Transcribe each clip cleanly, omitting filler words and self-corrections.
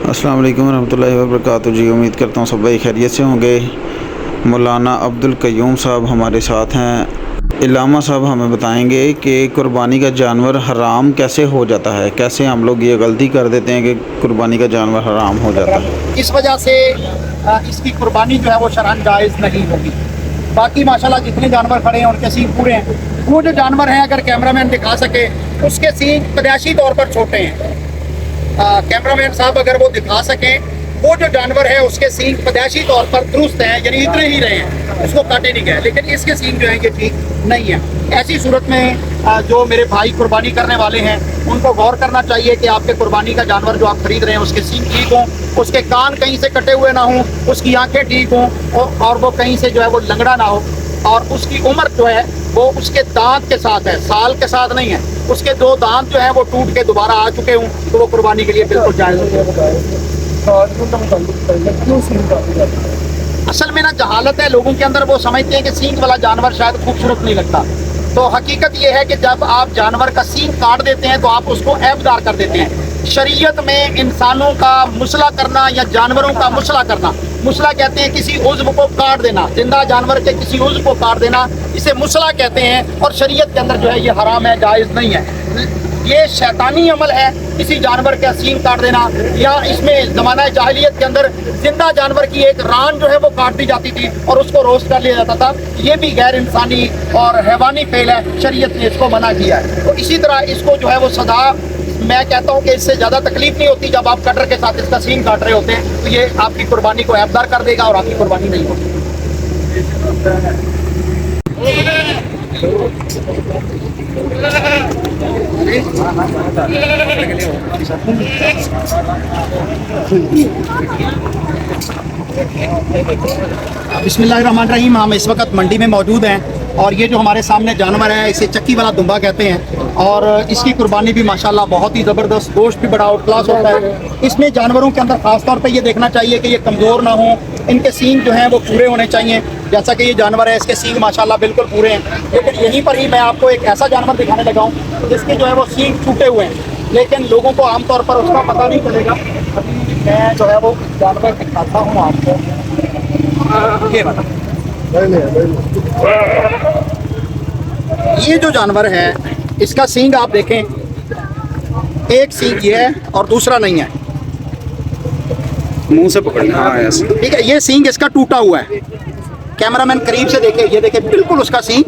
अस्सलाम वालेकुम रहमतुल्लाहि व बरकातहू। जी उम्मीद करता हूँ सब भाई खैरियत से होंगे। मौलाना अब्दुल क़य्यूम साहब हमारे साथ हैं। इल्लामा साहब हमें बताएंगे कि कुर्बानी का जानवर हराम कैसे हो जाता है, कैसे हम लोग ये गलती कर देते हैं कि कुर्बानी का जानवर हराम हो जाता है। इस वजह से इसकी कुर्बानी जो है वो शरअन जायज़ नहीं होगी। बाकी माशाल्लाह जितने जानवर खड़े हैं उनके सींग पूरे हैं। वो जो जानवर हैं अगर कैमरामैन दिखा सके उसके सींग पैदाइशी तौर पर छोटे हैं। कैमरामैन साहब अगर वो दिखा सकें वो जो जानवर है उसके सींग पैदाइशी तौर पर दुरुस्त हैं, यानी इतने ही रहे हैं, उसको काटे नहीं गए, लेकिन इसके सींग जो हैं ये ठीक नहीं है। ऐसी सूरत में जो मेरे भाई कुर्बानी करने वाले हैं उनको गौर करना चाहिए कि आपके कुर्बानी का जानवर जो आप खरीद रहे हैं उसके सींग ठीक हों, उसके कान कहीं से कटे हुए ना हों, उसकी आंखें ठीक हों और वो कहीं से जो है वो लंगड़ा ना हो, और उसकी उम्र जो है वो उसके दांत के साथ है, साल के साथ नहीं है। उसके 2 दांत जो है वो टूट के दोबारा आ चुके हों तो वो कुर्बानी के लिए बिल्कुल जायज़ है। असल में ना जहालत है लोगों के अंदर, वो समझते हैं कि सींग वाला जानवर शायद खूबसूरत नहीं लगता। तो हकीकत ये है कि जब आप जानवर का सींग काट देते हैं तो आप उसको ऐबदार कर देते हैं। शरीयत में इंसानों का मुसला करना या जानवरों का मुसला करना, मुसला कहते हैं किसी उज़्व को काट देना, जिंदा जानवर के किसी उज़्व को काट देना, इसे मुसला कहते हैं। और शरीयत के अंदर जो है ये हराम है, जायज़ नहीं है। ये शैतानी अमल है किसी जानवर का सींग काट देना, या इसमें ज़माना जाहिलियत के अंदर जिंदा जानवर की एक रान जो है वो काट दी जाती थी और उसको रोस्ट कर लिया जाता था। ये भी गैर इंसानी और हैवानी फेल है, शरीयत ने इसको मना किया है। तो इसी तरह इसको जो है वो सदा, मैं कहता हूँ कि इससे ज़्यादा तकलीफ नहीं होती जब आप कटर के साथ इसका सींग काट रहे होते हैं, तो ये आपकी कुर्बानी को ऐबदार कर देगा और आपकी कुर्बानी नहीं होगी। बिस्मिल्लाहिर्रहमानिर्रहीम। हम इस वक्त मंडी में मौजूद हैं और ये जो हमारे सामने जानवर है इसे चक्की वाला दुम्बा कहते हैं, और इसकी कुर्बानी भी माशाल्लाह बहुत ही ज़बरदस्त, गोश्त भी बड़ा आउट क्लास होता है। इसमें जानवरों के अंदर ख़ास तौर पे ये देखना चाहिए कि ये कमज़ोर ना हो, इनके सींग जो हैं वो पूरे होने चाहिए। जैसा कि ये जानवर है इसके सींग माशाल्लाह बिल्कुल पूरे हैं। लेकिन यहीं पर ही मैं आपको एक ऐसा जानवर दिखाने लगा हूँ जिसके जो है वो सींग टूटे हुए हैं, लेकिन लोगों को आमतौर पर उसका पता नहीं चलेगा। अभी मैं जो है वो जानवर दिखाता हूँ आपको। ये जो जानवर है इसका सींग आप देखें, एक सींग ये है और दूसरा नहीं है, मुंह से पकड़ना। हाँ ऐसे ठीक है। ये सींग इसका टूटा हुआ है, कैमरामैन करीब से देखे, ये देखे बिल्कुल उसका सींग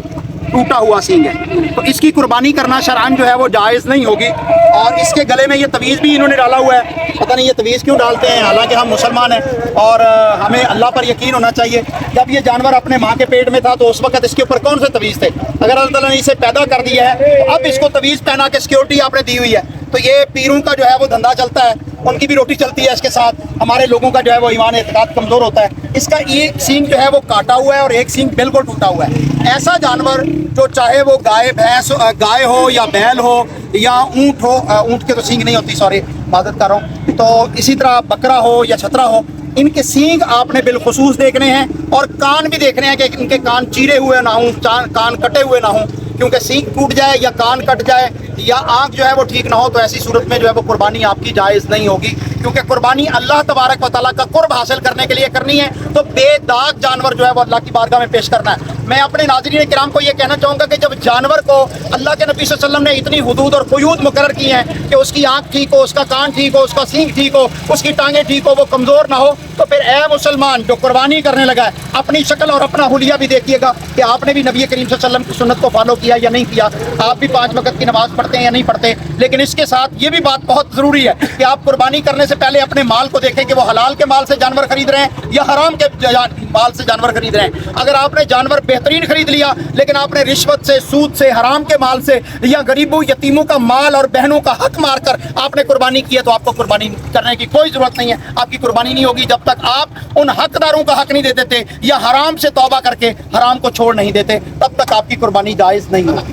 टूटा हुआ सींग है। तो इसकी कुर्बानी करना शरअन जो है वो जायज़ नहीं होगी। और इसके गले में ये तवीज़ भी इन्होंने डाला हुआ है, पता नहीं ये तवीज़ क्यों डालते हैं, हालांकि हम मुसलमान हैं और हमें अल्लाह पर यकीन होना चाहिए। जब ये जानवर अपने माँ के पेट में था तो उस वक्त इसके ऊपर कौन से तवीज़ थे? अगर अल्लाह ताला ने इसे पैदा कर दिया है तो अब इसको तवीज़ पहना के सिक्योरिटी आपने दी हुई है, तो ये पीरों का जो है वो धंधा चलता है, उनकी भी रोटी चलती है इसके साथ। हमारे लोगों का जो है वो ईमान एतकाद कमज़ोर होता है। इसका एक सींग जो है वो काटा हुआ है और एक सींग बिल्कुल टूटा हुआ है। ऐसा जानवर जो चाहे वो गाय हो या बैल हो या ऊँट हो, ऊँट के तो सींग नहीं होती, सॉरी मादत कर रहा हूँ, तो इसी तरह बकरा हो या छतरा हो, इनके सींग आपने बिलखुसूस देखने हैं और कान भी देखने हैं कि इनके कान चीरे हुए ना हों, कान कटे हुए ना हों, क्योंकि सींग टूट जाए या कान कट जाए या आँख जो है वो ठीक ना हो तो ऐसी सूरत में जो है वो कुर्बानी आपकी जायज़ नहीं होगी। क्योंकि कुर्बानी अल्लाह तबारक व तआला का कुर्ब हासिल करने के लिए करनी है, तो बेदाग जानवर जो है वो अल्लाह की बारगाह में पेश करना है। मैं अपने नाज़रीन किराम को ये कहना चाहूँगा कि जब जानवर को अल्लाह के नबी सल्लल्लाहु अलैहि वसल्लम ने इतनी हुदूद और क़ुयूद मुकर्रर की हैं कि उसकी आँख ठीक हो, उसका कान ठीक हो, उसका सींग ठीक हो, उसकी टांगें ठीक हो, वो कमज़ोर ना हो, तो फिर ए मुसलमान जो कुर्बानी करने लगा है अपनी शक्ल और अपना हुलिया भी देखिएगा कि आपने भी नबी करीम सल्लल्लाहु अलैहि वसल्लम की सुन्नत को फॉलो किया या नहीं किया। आप भी 5 वक्त की नमाज़ पढ़ते हैं या नहीं पढ़ते। लेकिन इसके साथ ये भी बात बहुत ज़रूरी है कि आप कुर्बानी करने से पहले अपने माल को देखें कि वो हलाल के माल से जानवर खरीद रहे हैं या हराम के माल से जानवर खरीद रहे हैं। अगर आपने जानवर बेहतरीन खरीद लिया लेकिन आपने रिश्वत से, सूद से, हराम के माल से या गरीबों यतीमों का माल और बहनों का हक मारकर आपने कुर्बानी की है, तो आपको कुर्बानी करने की कोई ज़रूरत नहीं है। आपकी कुर्बानी नहीं होगी जब तक आप उन हकदारों का हक नहीं दे देते या हराम से तौबा करके हराम को छोड़ नहीं देते, तब तक आपकी कुर्बानी जायज़ नहीं होगी।